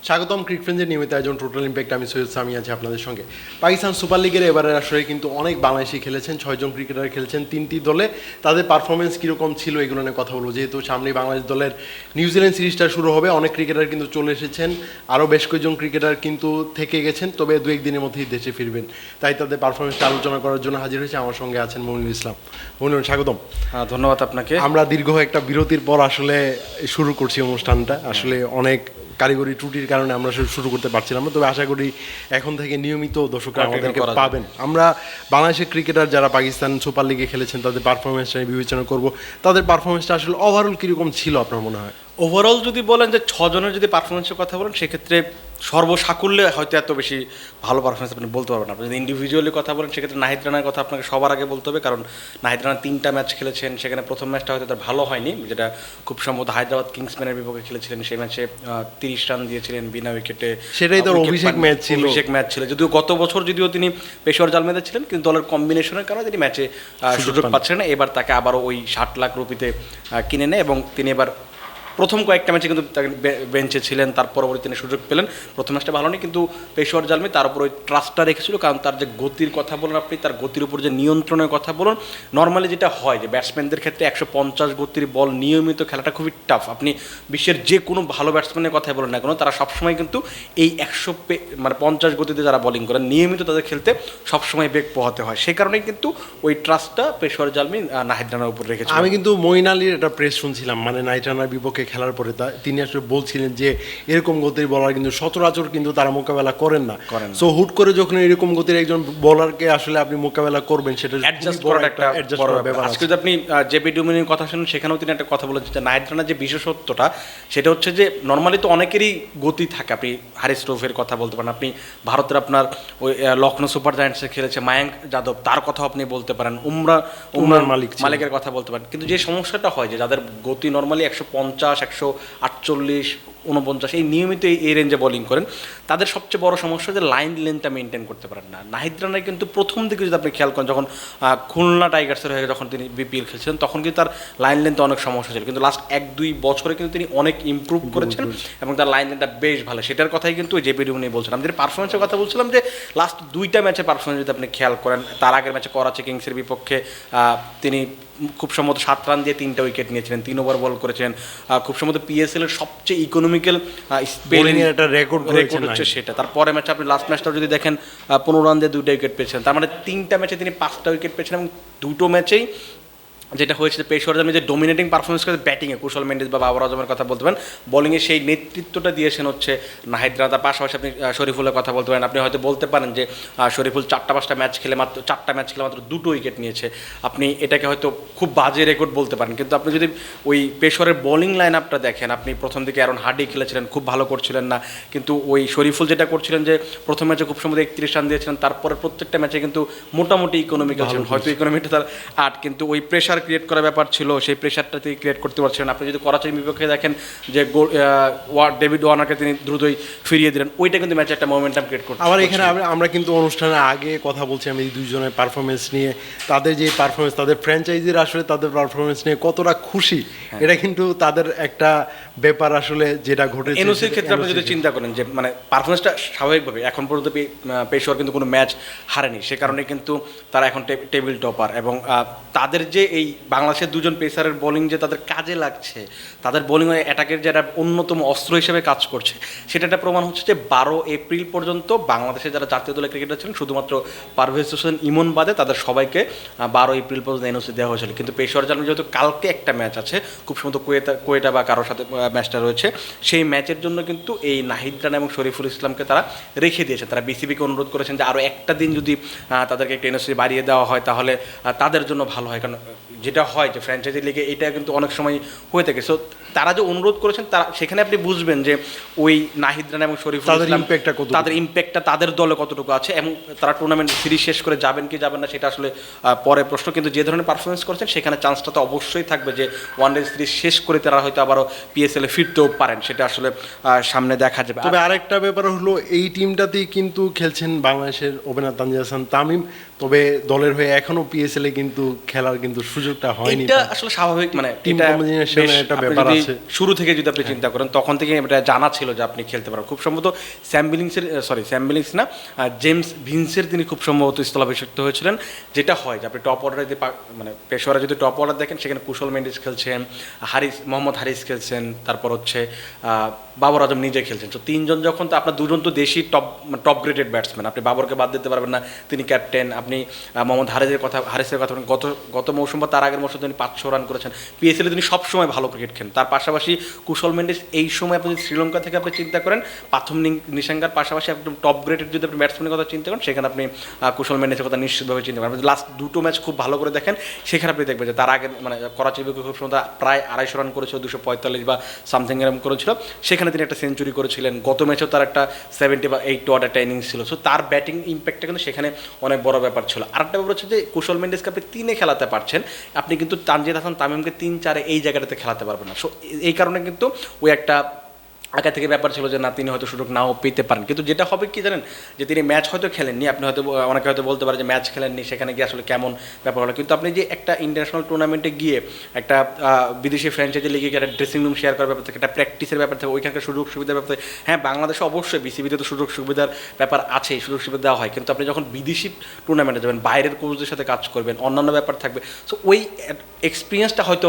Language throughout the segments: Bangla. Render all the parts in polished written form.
স্বাগতম ক্রিক ফ্রেন্ডের নিয়মিত আয়োজন টোটাল ইম্প্যাক্ট। আমি সৈয়দ সামি আছি আপনাদের সঙ্গে। পাকিস্তান সুপার লিগের এবারের আসরে কিন্তু অনেক বাংলাদেশি খেলেছেন, 6জন ক্রিকেটার খেলছেন 3টি দলে। তাদের পারফরমেন্স কীরকম ছিল এগুলো নিয়ে কথা বলবো। যেহেতু সামনেই বাংলাদেশ দলের নিউজিল্যান্ড সিরিজটা শুরু হবে, অনেক ক্রিকেটার কিন্তু চলে এসেছেন, আরও বেশ কয়েকজন ক্রিকেটার কিন্তু থেকে গেছেন, তবে 2-1 দিনের মধ্যেই দেশে ফিরবেন। তাই তাদের পারফরমেন্সটা আলোচনা করার জন্য হাজির হয়েছে। আমার সঙ্গে আছেন মনিরুল ইসলাম। মনিরুল, স্বাগতম। ধন্যবাদ আপনাকে। আমরা দীর্ঘ একটা বিরতির পর আসলে শুরু করছি অনুষ্ঠানটা। আসলে অনেক কারিগরি ত্রুটির কারণে আমরা শুরু করতে পারছিলাম না, তবে আশা করি এখন থেকে নিয়মিত দর্শকরা আমাদেরকে পাবেন। আমরা বাংলাদেশের ক্রিকেটার যারা পাকিস্তান সুপার লিগে খেলেছেন তাদের পারফরমেন্সটা বিবেচনা করব। তাদের পারফরমেন্সটা আসলে ওভারঅল কীরকম ছিল আপনার মনে হয়? ওভারঅল যদি বলেন যে 6 জনের যদি পারফরমেন্সের কথা বলেন, সেক্ষেত্রে সর্বসাকুল্যে হয়তো এত বেশি ভালো পারফরমেন্স আপনি বলতে পারবেন না। আপনি যদি ইন্ডিভিজুয়ালি কথা বলেন, সেক্ষেত্রে নাহিদ রানার কথা আপনাকে সবার আগে বলতে হবে, কারণ নাহিদ রানা 3টা ম্যাচ খেলেছেন। সেখানে প্রথম ম্যাচটা হয়তো তার ভালো হয়নি, যেটা খুব সম্ভবত হায়দ্রাবাদ কিংসম্যানের বিপক্ষে খেলেছিলেন। সেই ম্যাচে 30 রান দিয়েছিলেন বিনা উইকেটে। সেটাই তো অভিষেক ম্যাচ ছিল, যদিও গত বছর যদিও তিনি পেশোয়ার জালমেদে ছিলেন, কিন্তু দলের কম্বিনেশনের কারণে তিনি ম্যাচে সুযোগ পাচ্ছিলেন না। এবার তাকে আবারও ওই 60 লাখ রুপিতে কিনে নেয় এবং তিনি এবার প্রথম কয়েকটা ম্যাচে কিন্তু তাকে বেঞ্চে ছিলেন, তার পরবর্তী তিনি সুযোগ পেলেন। প্রথম ম্যাচটা ভালো নেই, কিন্তু পেশোয়ার জালমি তার উপর ওই ট্রাস্টটা রেখেছিল, কারণ তার যে গতির কথা বলুন আপনি, তার গতির উপর যে নিয়ন্ত্রণের কথা বলুন। নর্মালি যেটা হয় যে ব্যাটসম্যানদের ক্ষেত্রে 150 গতির বল নিয়মিত খেলাটা খুবই টাফ। আপনি বিশ্বের যে কোনো ভালো ব্যাটসম্যানের কথাই বলেন না কেন, তারা সবসময় কিন্তু এই 150 গতিতে যারা বোলিং করেন নিয়মিত, তাদের খেলতে সবসময় বেগ পোহাতে হয়। সেই কারণেই কিন্তু ওই ট্রাস্টটা পেশোয়ার জালমি নাহিদ রানার উপর রেখেছে। আমি কিন্তু মঈন আলীর একটা প্রেস শুনছিলাম, মানে নাহিদ রানার বিপক্ষে খেলার পরে তিনি আসলে বলছিলেন যে এরকম গতির বলার কিন্তু সচরাচর কিন্তু তারা মোকাবেলা করেন না। সো হুট করে যখন এরকম গতির একজন বোলারকে আসলে আপনি মোকাবেলা করবেন, সেটা অ্যাডজাস্ট করার একটা বড় ব্যাপার। আজকে যদি আপনি জেপি ডুমিনির কথা শুনেন, সেখানেও তিনি একটা কথা বলেছেন যে নাহিদ রানার যে বিশেষত্বটা, সেটা হচ্ছে যে নর্মালি তো অনেকেরই গতি থাকে। আপনি হারিস রফের কথা বলতে পারেন, আপনি ভারতের আপনার ওই লখনৌ সুপার জায়ান্টসে খেলেছে মায়াঙ্ক যাদব, তার কথাও আপনি বলতে পারেন, উমরান মালিকের কথা বলতে পারেন। কিন্তু যে সমস্যাটা হয় যে যাদের গতি নর্মালি 150, 148, 49 এই নিয়মিত এই রেঞ্জে বোলিং করেন, তাদের সবচেয়ে বড় সমস্যা যে লাইন লেন্থটা মেনটেন করতে পারেন না। নাহিদ রানার কিন্তু প্রথম দিকে যদি আপনি খেয়াল করেন, যখন খুলনা টাইগার্সের হয়ে যখন তিনি বিপিএল খেলছিলেন, তখন কিন্তু তার লাইন লেন্থে অনেক সমস্যা ছিল, কিন্তু লাস্ট 1-2 বছরে কিন্তু তিনি অনেক ইমপ্রুভ করেছেন এবং তার লাইন লেন্থটা বেশ ভালো। সেটার কথাই কিন্তু জেপি ডুমিনি বলছিলাম। আমি পারফরমেন্সের কথা বলছিলাম যে লাস্ট 2টা ম্যাচের পারফরমেন্স যদি আপনি খেয়াল করেন, তার আগের ম্যাচে করাচি কিংসের বিপক্ষে তিনি খুব সম্ভবত 7 রান দিয়ে 3টা উইকেট নিয়েছিলেন, 3 ওভার বল করেছেন। খুব সম্ভবত পিএসএল এর সবচেয়ে ইকোনমিক্যাল স্পেলিং এর একটা রেকর্ড হচ্ছে সেটা। তারপরে ম্যাচে আপনি লাস্ট ম্যাচটা যদি দেখেন, 15 রান দিয়ে 2টা উইকেট পেয়েছেন। তার মানে 3টা ম্যাচে তিনি 5টা উইকেট পেয়েছেন এবং 2টো ম্যাচেই যেটা হয়েছে যে পেশোয়ার জালমি যে ডোমিনেটিং পারফরমেন্স করেছে ব্যাটিংয়ে, কুশল মেন্ডিস বা বাবর আজমের কথা বলতে পারেন, বোলিংয়ে সেই নেতৃত্বটা দিয়েছেন হচ্ছে নাহিদ রানা। তার পাশাপাশি আপনি শরীফুলের কথা বলতে পারেন। আপনি হয়তো বলতে পারেন যে শরীফুল 4টা ম্যাচ খেলে মাত্র 2টো উইকেট নিয়েছে, আপনি এটাকে হয়তো খুব বাজে রেকর্ড বলতে পারেন। কিন্তু আপনি যদি ওই পেশোয়ারের বোলিং লাইন আপটা দেখেন, আপনি প্রথম দিকে অ্যারন হার্ডি খেলেছিলেন, খুব ভালো করছিলেন না, কিন্তু ওই শরীফুল যেটা করছিলেন যে প্রথম ম্যাচে খুব সম্ভবত 31 রান দিয়েছিলেন, তারপরে প্রত্যেকটা ম্যাচে কিন্তু মোটামুটি ইকোনমিক্যাল ছিলেন, হয়তো ইকোনমিটা তার 8, কিন্তু ওই প্রেশার ক্রিয়েট করার ব্যাপার ছিল, সেই প্রেশারটা তিনি ক্রিয়েট করতে পারছিলেন। আপনি যদি করাচির বিপক্ষে দেখেন যে ডেভিড ওয়ার্নারকে তিনি দ্রুতই ফিরিয়ে দিলেন, ওইটা কিন্তু ম্যাচে একটা মোমেন্টাম ক্রিয়েট করতে। আবার এখানে আমরা কিন্তু অনুষ্ঠানের আগে কথা বলছি আমি এই দুইজনের পারফরমেন্স নিয়ে, তাদের যে পারফরমেন্স, তাদের ফ্র্যাঞ্চাইজির আসলে তাদের পারফরমেন্স নিয়ে কতটা খুশি, এটা কিন্তু তাদের একটা ব্যাপার আসলে যেটা ঘটেছে। এনওসির ক্ষেত্রে আপনি যদি চিন্তা করেন যে মানে পারফরমেন্সটা স্বাভাবিকভাবে এখন পর্যন্ত পেশোয়ার কিন্তু কোনো ম্যাচ হারেনি, সে কারণে কিন্তু তারা এখন টেবিল টপার। এবং তাদের যে এই বাংলাদেশের দুজন পেসারের বোলিং যে তাদের কাজে লাগছে, তাদের বোলিং অ্যাটাকের যে একটা অন্যতম অস্ত্র হিসেবে কাজ করছে, সেটা একটা প্রমাণ হচ্ছে যে 12 এপ্রিল পর্যন্ত বাংলাদেশে যারা জাতীয় দলের ক্রিকেটার ছিলেন, শুধুমাত্র পারভেজ হোসেন ইমন বাদে তাদের সবাইকে 12 এপ্রিল পর্যন্ত এনওসি দেওয়া হয়েছিল। কিন্তু পেশোয়ার জালমি যেহেতু কালকে একটা ম্যাচ আছে, খুব সম্ভবত কোয়েটা বা কারোর সাথে ম্যাচটা রয়েছে, সেই ম্যাচের জন্য কিন্তু এই নাহিদ রানা এবং শরীফুল ইসলামকে তারা রেখে দিয়েছে। তারা বিসিবিকে অনুরোধ করেছেন যে আরও একটা দিন যদি তাদেরকে একটা এনওসি বাড়িয়ে দেওয়া হয়, তাহলে তাদের জন্য ভালো হয়। কারণ যেটা হয় যে ফ্র্যাঞ্চাইজি লিগে এটা কিন্তু অনেক সময় হয়ে থাকে। সো তারা যে অনুরোধ করেছেন, তারা সেখানে আপনি বুঝবেন যে ওই নাহিদ রানা এবং শরীফুল ইসলাম তাদের ইম্প্যাক্টটা তাদের দলে কতটুকু আছে, এবং তারা টুর্নামেন্ট সিরিজ শেষ করে যাবেন কি যাবেন না সেটা আসলে পরে প্রশ্ন। কিন্তু যে ধরনের পারফরমেন্স করেছেন, সেখানে চান্সটা তো অবশ্যই থাকবে যে ওয়ানডে সিরিজ শেষ করে তারা হয়তো আবারও পিএসএলে ফিরতেও পারেন, সেটা আসলে সামনে দেখা যাবে। তবে আরেকটা ব্যাপার হলো, এই টিমটাতেই কিন্তু খেলছেন বাংলাদেশের ওপেনার তানজিদ হাসান তামিম, তবে দলের হয়ে এখনো পিএসএল এ কিন্তু খেলার কিন্তু সুযোগটা হয়নি। এটা আসলে স্বাভাবিক, মানে টিম কম্বিনেশনের একটা ব্যাপার আছে। শুরু থেকে যদি আপনি চিন্তা করেন তখন থেকে এটা জানা ছিল যে আপনি খেলতে পারবেন। খুব সম্ভবত স্যাম বিলিংস না, জেমস ভিন্সের তিনি খুব সম্ভবত স্থলাভিষিক্ত হয়েছিলেন। যেটা হয় যে আপনি টপ অর্ডারে যদি মানে পেশোয়ারে যদি টপ অর্ডার দেখেন সেখানে কুশল মেন্ডিস খেলছেন, মোহাম্মদ হারিস খেলছেন, তারপর হচ্ছে বাবর আজম নিজে খেলছেন। তো তিনজন যখন, তো আপনার দুজন তো দেশি টপ গ্রেডেড ব্যাটসম্যান, আপনি বাবরকে বাদ দিতে পারবেন না, তিনি ক্যাপ্টেন। আপনি মোহাম্মদ হারিসের কথা বলেন, গত মৌসুম বা তার আগের মৌসুম তিনি 500 রান করেছেন। পিএসএলে তিনি সবসময় ভালো ক্রিকেট খেলেন। তার পাশাপাশি কুশল মেন্ডিস এই সময় আপনি যদি শ্রীলঙ্কা থেকে আপনি চিন্তা করেন, প্রাথম নিশাঙ্গার পাশাপাশি একদম টপ গ্রেডেড যদি আপনি ব্যাটসম্যানের কথা চিন্তা করেন, সেখানে আপনি কুশল মেন্ডিসের কথা নিশ্চিতভাবে চিন্তা করেন। লাস্ট দুটো ম্যাচ খুব ভালো করে দেখেন, সেখানে আপনি দেখবেন যে তার আগে মানে করাচির বিপক্ষে খুব সম্ভবত প্রায় 250 রান করেছিল, 245 বা সামথিং এরকম করেছিল, সেখানে তিনি একটা সেঞ্চুরি করেছিলেন। গত ম্যাচেও তার একটা 70 বা 80 ওয়াট একটা ইনিংস ছিল। সো তার ব্যাটিং ইম্প্যাক্টটা কিন্তু সেখানে অনেক বড় ব্যাপার ছিল। আরেকটা ব্যাপার হচ্ছে যে কুশল মেন্ডিসকে আপনি 3-এ খেলাতে পারছেন, আপনি কিন্তু তানজিদ হাসান তামিমকে 3-4-এ এই জায়গাটাতে খেলাতে পারবেন না। সো এই কারণে কিন্তু ওই একটা আগে থেকে ব্যাপার ছিল যে না, তিনি হয়তো সুযোগ নাও পেতে পারেন। কিন্তু যেটা হবে কি জানেন, যে তিনি ম্যাচ হয়তো খেলেননি, আপনি হয়তো অনেকে হয়তো বলতে পারে যে ম্যাচ খেলেননি, সেখানে গিয়ে আসলে কেমন ব্যাপার হলো। কিন্তু আপনি যে একটা ইন্টারন্যাশনাল টুর্নামেন্টে গিয়ে একটা বিদেশি ফ্র্যাঞ্চাইজি লিগে গিয়ে একটা ড্রেসিং রুম শেয়ার করার ব্যাপার থেকে, একটা প্র্যাকটিসের ব্যাপার থেকে, ওইখানকার সুযোগ সুবিধার ব্যাপার থেকে, হ্যাঁ বাংলাদেশে অবশ্যই বিসিবিতে তো সুযোগ সুবিধার ব্যাপার আছেই, সুযোগ সুবিধা দেওয়া হয়, কিন্তু আপনি যখন বিদেশি টুর্নামেন্টে যাবেন, বাইরের কোচদের সাথে কাজ করবেন, অন্যান্য ব্যাপার থাকবে। সো ওই এক্সপিরিয়েন্সটা হয়তো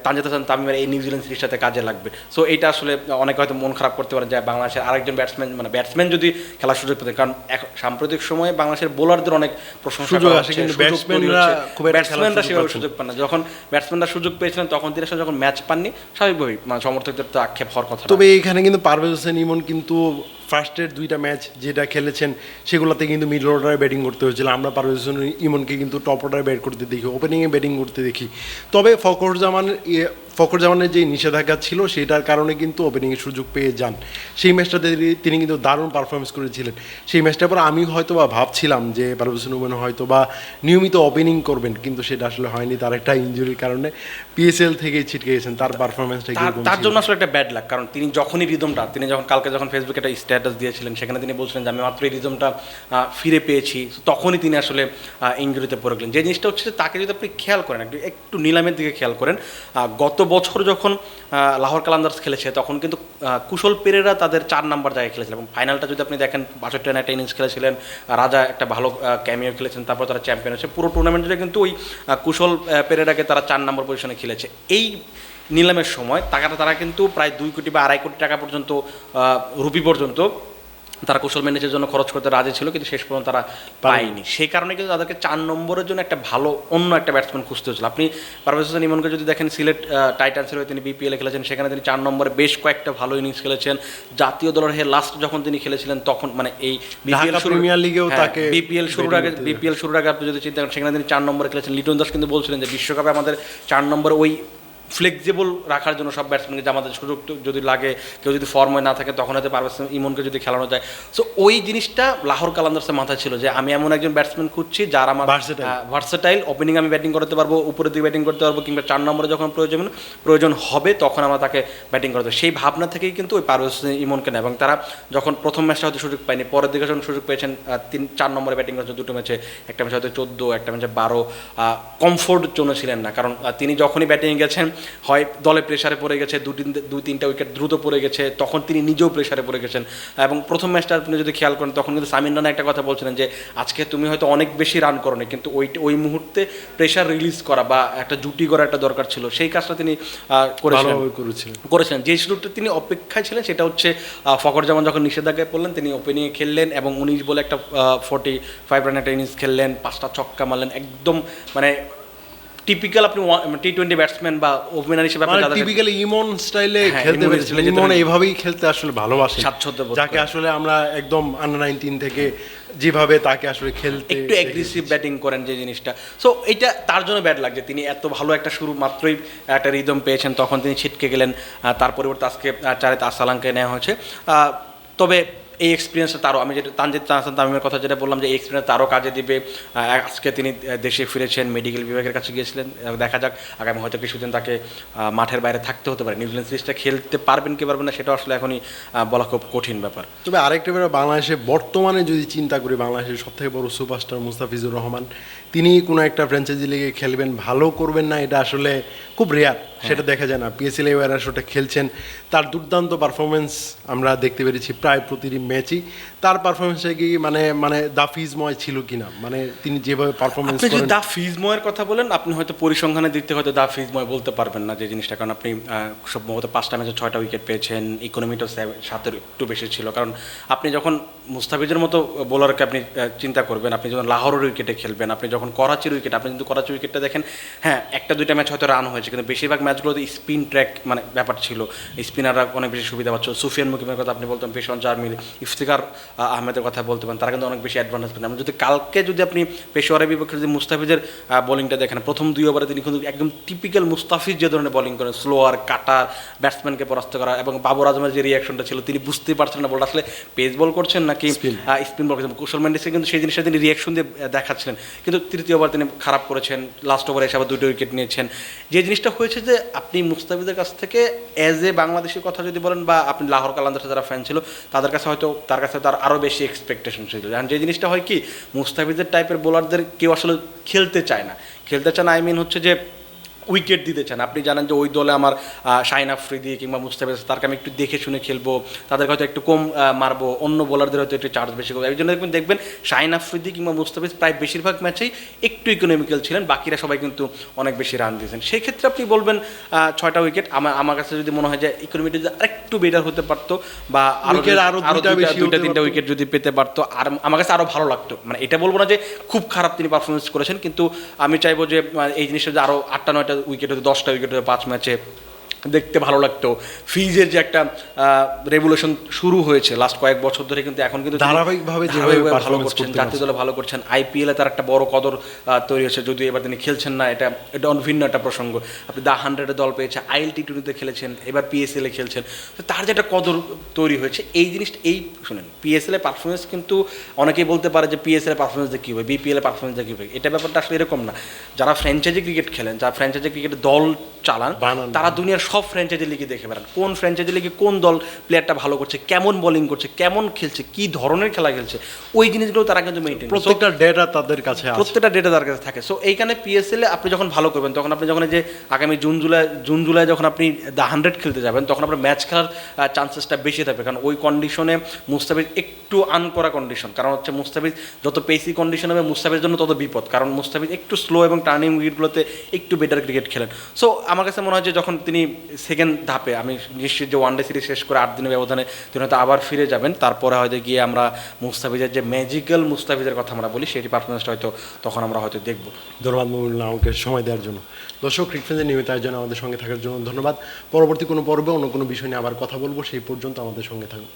তানজিদ হাসান তামিমের এই নিউজিল্যান্ড সিরিজটাতে কাজে লাগবে। সো এইটা আসলে অনেকে হয়তো মন খারাপ করতে পারেন যে বাংলাদেশের আরেকজন ব্যাটসম্যান যদি খেলার সুযোগ পেতেন, কারণ সাম্প্রতিক সময়ে বাংলাদেশের বোলারদের অনেক প্রশংসা করা হচ্ছে, কিন্তু ব্যাটসম্যানরা সেভাবে সুযোগ পান না। যখন ব্যাটসম্যানরা সুযোগ পেয়েছিলেন তখন তিনি আসলে যখন ম্যাচ পাননি, স্বাভাবিকভাবেই সমর্থকদের তো আক্ষেপ হওয়ার কথা। তবে এখানে কিন্তু পারভেজ হোসেন ইমন কিন্তু ফার্স্টের 2টা ম্যাচ যেটা খেলেছেন সেগুলোতে কিন্তু মিডল অর্ডারে ব্যাটিং করতে হয়েছিল। আমরা পারভেজ হোসেন ইমনকে কিন্তু টপ অর্ডারে ব্যাট করতে দেখি, ওপেনিংয়ে ব্যাটিং করতে দেখি। তবে ফখর জামানের যে নিষেধাজ্ঞা ছিল সেটার কারণে কিন্তু ওপেনিংয়ের সুযোগ পেয়ে যান। সেই ম্যাচটাতে তিনি কিন্তু দারুণ পারফরমেন্স করেছিলেন। সেই ম্যাচটার পর আমি হয়তো বা ভাবছিলাম যে পারভেজ হোসেন ইমন হয়তো বা নিয়মিত ওপেনিং করবেন, কিন্তু সেটা আসলে হয়নি। তার একটা ইনজুরির কারণে পিএসএল থেকেই ছিটকে গেছেন। তার পারফরমেন্সটা তার জন্য আসলে একটা ব্যাড লাক, কারণ তিনি যখনই রিদমটা, তিনি কালকে যখন ফেসবুকে একটা স্ট্যাটাস দিয়েছিলেন, সেখানে তিনি বলছিলেন যে আমি মাত্র এই রিদমটা ফিরে পেয়েছি, তখনই তিনি আসলে ইনজুরিতে পড়ে গেলেন। যে জিনিসটা হচ্ছে যে তাকে যদি আপনি খেয়াল করেন, একটু নিলামের দিকে খেয়াল করেন, গত বছর যখন লাহোর কালান্দার্স খেলেছে তখন কিন্তু কুশল পেরেরা তাদের 4 নম্বর জায়গায় খেলেছিলেন, এবং ফাইনালটা যদি আপনি দেখেন 65 রানে একটা ইনিংস খেলেছিলেন, রাজা একটা ভালো ক্যামিও খেলেছেন, তারপর তারা চ্যাম্পিয়ন হয়েছে। পুরো টুর্নামেন্ট জুড়ে কিন্তু ওই কুশল পেরেরাকে তারা 4 নম্বর পজিশনে খেলেছে। এই নিলামের সময় তারা কিন্তু প্রায় 2 কোটি বা 2.5 কোটি টাকা পর্যন্ত, রুপি পর্যন্ত তারা কুশল মেন্ডিসের জন্য খরচ করতে রাজি ছিল, কিন্তু শেষ পর্যন্ত তারা পায়নি। সেই কারণে কিন্তু তাদেরকে 4 নম্বরের জন্য একটা ভালো অন্য একটা ব্যাটসম্যান খুঁজতে হচ্ছিল। আপনি পারভেজ হোসেন ইমনকে যদি দেখেন, সিলেট টাইটান্সের হয়ে তিনি বিপিএলে খেলেছেন, সেখানে তিনি 4 নম্বরে বেশ কয়েকটা ভালো ইনিংস খেলেছেন। জাতীয় দলের হয়ে লাস্ট যখন তিনি খেলেছিলেন তখন মানে এই প্রিমিয়ার লিগেও তাকে বিপিএল শুরুর আগে আপনি যদি চিন্তা করেন, সেখানে তিনি 4 নম্বরে খেলেছেন। লিটন দাস কিন্তু বলছিলেন যে বিশ্বকাপে আমাদের 4 নম্বরে ওই ফ্লেক্সিবল রাখার জন্য সব ব্যাটসম্যানকে, যে আমাদের সুযোগ যদি লাগে, কেউ যদি ফর্মে না থাকে তখন হয়তো পারভেজ ইমনকে যদি খেলানো যায়। সো ওই জিনিসটা লাহোর কালান্দার্সের মাথায় ছিল যে আমি এমন একজন ব্যাটসম্যান খুঁজছি যার আমার ভার্সেটাইল, ওপেনিং আমি ব্যাটিং করতে পারবো, উপরের দিকে ব্যাটিং করতে পারবো, কিংবা 4 নম্বরে যখন প্রয়োজন হবে তখন আমরা তাকে ব্যাটিং করতে হবে। সেই ভাবনা থেকেই কিন্তু ওই পারভেজ ইমনকে নেয়, এবং তারা যখন প্রথম ম্যাচটা হয়তো সুযোগ পায়নি, পরের দিকে যখন সুযোগ পেয়েছেন 3-4 নম্বরে ব্যাটিং করেছেন 2টো ম্যাচে, একটা ম্যাচে হয়তো 14, একটা ম্যাচে 12, কমফোর্ট জোনে ছিলেন না, কারণ তিনি যখনই ব্যাটিংয়ে গেছেন হয় দলে প্রেসারে পড়ে গেছে, 2-3টা উইকেট দ্রুত পড়ে গেছে, তখন তিনি নিজেও প্রেসারে পড়ে গেছেন। এবং প্রথম ম্যাচটা আপনি যদি খেয়াল করেন তখন কিন্তু সামিন রানা একটা কথা বলছিলেন যে আজকে তুমি হয়তো অনেক বেশি রান করোনি, কিন্তু ওই মুহূর্তে প্রেসার রিলিজ করা বা একটা জুটি করা একটা দরকার ছিল, সেই কাজটা তিনি করেছিলেন। যে সুযোগটা তিনি অপেক্ষায় ছিলেন সেটা হচ্ছে ফখর জামান যখন নিষেধাজ্ঞায় পড়লেন, তিনি ওপেনিংয়ে খেললেন এবং 19 বলে একটা 45 রানের একটা ইনিংস খেললেন, 5টা ছক্কা মারলেন, একদম মানে টিপিক্যাল আপনি টি20 ব্যাটসম্যান বা ওপেনার হিসেবে আপনি টিপিক্যালি ইমন স্টাইলে খেলতে পেরেছিলেন। ইমন এইভাবেই খেলতে আসলে ভালোবাসে, যাকে আসলে আমরা একদম আন্ডার 19 থেকে যেভাবে তাকে আসলে খেলতে একটু অ্যাগ্রেসিভ ব্যাটিং করেন যে জিনিসটা। সো এইটা তার জন্য ব্যাড লাগছে, তিনি এত ভালো একটা শুরু মাত্রই একটা রিদম পেয়েছেন, তখন তিনি ছিটকে গেলেন। তার পরিবর্তে আজকে চারিত আসালামকে নেওয়া হয়েছে। তবে এই এক্সপিরিয়েন্সটা তারও, আমি যেটা তানজিদ হাসান তামিমের কথা যেটা বললাম যে এই এক্সপিরিয়েন্স তারও কাজে দিবে। আজকে তিনি দেশে ফিরেছেন, মেডিকেল বিভাগের কাছে গিয়েছিলেন, দেখা যাক আগামী হয়তো কিছুদিন তাকে মাঠের বাইরে থাকতে হতে পারে। নিউজিল্যান্ড সিরিজটা খেলতে পারবেন কি পারবেন না সেটা আসলে এখনই বলা খুব কঠিন ব্যাপার। তবে আরেকটা ব্যাপার, বাংলাদেশে বর্তমানে যদি চিন্তা করি, বাংলাদেশের সবথেকে বড় সুপারস্টার মুস্তাফিজুর রহমান, তিনি কোনো একটা ফ্র্যাঞ্চাইজি লিগে খেলবেন, ভালো করবেন না, এটা আসলে খুব রেয়ার। সেটা দেখা যায় না। পিএসএল এবার আসলে খেলছেন, তার দুর্দান্ত পারফরমেন্স আমরা দেখতে পেরেছি প্রায় প্রতিটি ম্যাচই। তার পারফরমেন্সটা কি মানে মানে দাফিজময় ছিল কিনা, মানে তিনি যেভাবে পারফরমেন্স আপনি যদি করেন। দা ফিজময়ের কথা বলেন, আপনি হয়তো পরিসংখ্যানের দিক থেকে হয়তো দা ফিজময় বলতে পারবেন না যে জিনিসটা, কারণ আপনি সম্ভবত 5টা ম্যাচে 6টা উইকেট পেয়েছেন, ইকোনমিটাও 7-এর একটু বেশি ছিল। কারণ আপনি যখন মুস্তাফিজের মতো বোলারকে আপনি চিন্তা করবেন, আপনি যখন লাহোরের উইকেটে খেলবেন, আপনি যখন করাচির উইকেট, আপনি কিন্তু করাচির উইকেটটা দেখেন, হ্যাঁ 1টা 2টা ম্যাচ হয়তো রান হয়েছে, কিন্তু বেশিরভাগ ম্যাচগুলোতে স্পিন ট্র্যাক মানে ব্যাপার ছিল, স্পিনাররা অনেক বেশি সুবিধা পাচ্ছ। সুফিয়ান মুকিমের কথা আপনি বলতেন, পেশওয়ান জামিল, ইফতিকার আহমেদের কথা বলতে পারেন, তারা কিন্তু অনেক বেশি অ্যাডভান্টেজ পেতেন। আমি যদি কালকে যদি আপনি পেশোয়ারের বিপক্ষে যদি মুস্তাফিজের বোলিংটা দেখেন, প্রথম 2 ওভারে তিনি কিন্তু একদম টিপিক্যাল মুস্তাফিজ যে ধরনের বোলিং করেন, স্লোয়ার কাটার ব্যাটসম্যানকে পরাস্ত করা, এবং বাবর আজমের যে রিয়াকশনটা ছিল, তিনি বুঝতেই পারছেন না বলটা আসলে পেস বল করছেন নাকি স্পিন বল করছেন। কুশল মেন্ডিসকে কিন্তু সেই জিনিসটা তিনি রিয়াকশন দিয়ে দেখাচ্ছিলেন, কিন্তু তৃতীয় ওভার তিনি খারাপ করেছেন, লাস্ট ওভারে এসে আবার 2টো উইকেট নিয়েছেন। যে জিনিসটা হয়েছে যে আপনি মুস্তাফিজের কাছ থেকে অ্যাজ এ বাংলাদেশের কথা যদি বলেন, বা আপনি লাহোর কালান্দার যারা ফ্যান ছিল তাদের কাছে হয়তো তার কাছে তার আরও বেশি এক্সপেকটেশন ছিল। আর যে জিনিসটা হয় কি, মুস্তাফিজের টাইপের বোলারদের কেউ আসলে খেলতে চায় না। আই মিন হচ্ছে যে উইকেট দিতে চান। আপনি জানেন যে ওই দলে আমার শাহিন আফ্রিদি কিংবা মুস্তাফিজ, তারকে আমি একটু দেখে শুনে খেলবো, তাদেরকে হয়তো একটু কম মারবো, অন্য বোলারদের হয়তো একটু চার্জ বেশি করবো। এই জন্য দেখবেন শাহিন আফ্রিদি কিংবা মুস্তাফিজ প্রায় বেশিরভাগ ম্যাচেই একটু ইকোনমিক্যাল ছিলেন, বাকিরা সবাই কিন্তু অনেক বেশি রান দিয়েছেন। সেই ক্ষেত্রে আপনি বলবেন 6টা উইকেট। আমার কাছে যদি মনে হয় যে ইকোনমিটা যদি আরেকটু বেটার হতে পারতো, বা আরও 2টা-3টা উইকেট যদি পেতে পারতো, আর আমার কাছে আরও ভালো লাগতো। মানে এটা বলবো না যে খুব খারাপ তিনি পারফরমেন্স করেছেন, কিন্তু আমি চাইবো যে এই জিনিসটা যে আরও 8টা-9টা উইকেট হতো, 10টা উইকেট হতো 5 ম্যাচে, দেখতে ভালো লাগতো। ফিজের যে একটা রেভলিউশন শুরু হয়েছে লাস্ট কয়েক বছর ধরে, কিন্তু এখন কিন্তু ধারাবাহিকভাবে ভালো করছেন, জাতীয় দলে ভালো করছেন, আইপিএলে তার একটা বড় কদর তৈরি হয়েছে। যদিও এবার তিনি খেলছেন না, এটা ভিন্ন একটা প্রসঙ্গ। আপনি দা 100-এর দল পেয়েছে, ILT20-তে খেলেছেন, এবার পিএসএলে খেলছেন, তো তার যে একটা কদর তৈরি হয়েছে, এই জিনিসটা শুনেন, পিএসএলে পারফরমেন্স কিন্তু অনেকেই বলতে পারে যে পিএসএলে পারফরমেন্স দিয়ে কী হবে, বিপিএলে পারফরমেন্স দিয়ে কী হবে। এটা ব্যাপারটা আসলে এরকম না। যারা ফ্র্যাঞ্চাইজি ক্রিকেট খেলেন, যারা ফ্র্যাঞ্চাইজি ক্রিকেটে দল চালান, তারা দুনিয়ার সব ফ্র্যাঞ্চাইজি লিগে দেখে বেড়ান কোন ফ্র্যাঞ্চাইজি লিগে কোন দল প্লেয়ারটা ভালো করছে, কেমন বোলিং করছে, কেমন খেলছে, কি ধরনের খেলা খেলছে, ওই জিনিসগুলো তারা কিন্তু মেইনটেইন, প্রত্যেকটা ডেটা তাদের কাছে আছে, প্রত্যেকটা ডেটা তার কাছে থাকে। সো এইখানে পিএসএলে আপনি যখন ভালো করবেন, তখন আপনি যখন যে আগামী জুন জুলাই যখন আপনি দা 100 খেলতে যাবেন, তখন আপনার ম্যাচ খেলার চান্সেসটা বেশি থাকবে। কারণ ওই কন্ডিশনে মুস্তাফিজ একটু আনকরা কন্ডিশন, কারণ হচ্ছে মুস্তাফিজ যত পেসি কন্ডিশন হবে মুস্তাফিজের জন্য তত বিপদ, কারণ মুস্তাফিজ একটু স্লো এবং টার্নিং উইকেটগুলোতে একটু বেটার ক্রিকেট খেলেন। সো আমার কাছে মনে হয় যে যখন তিনি সেকেন্ড ধাপে, আমি নিশ্চিত যে ওয়ানডে সিরিজ শেষ করে 8 দিনের ব্যবধানে তিনি হয়তো আবার ফিরে যাবেন, তারপরে হয়তো গিয়ে আমরা মুস্তাফিজের যে ম্যাজিক্যাল মুস্তাফিজের কথা আমরা বলি, সেটি পারফরমেন্সটা হয়তো তখন আমরা হয়তো দেখব। ধন্যবাদ মুমিনুল্লাহ আমাকে সময় দেওয়ার জন্য। দর্শক, ক্রিকফ্রেন্ডের নিয়মিত আয়োজনে আমাদের সঙ্গে থাকার জন্য ধন্যবাদ। পরবর্তী কোনো পর্বে অন্য কোনো বিষয় নিয়ে আবার কথা বলবো, সেই পর্যন্ত আমাদের সঙ্গে থাকুন।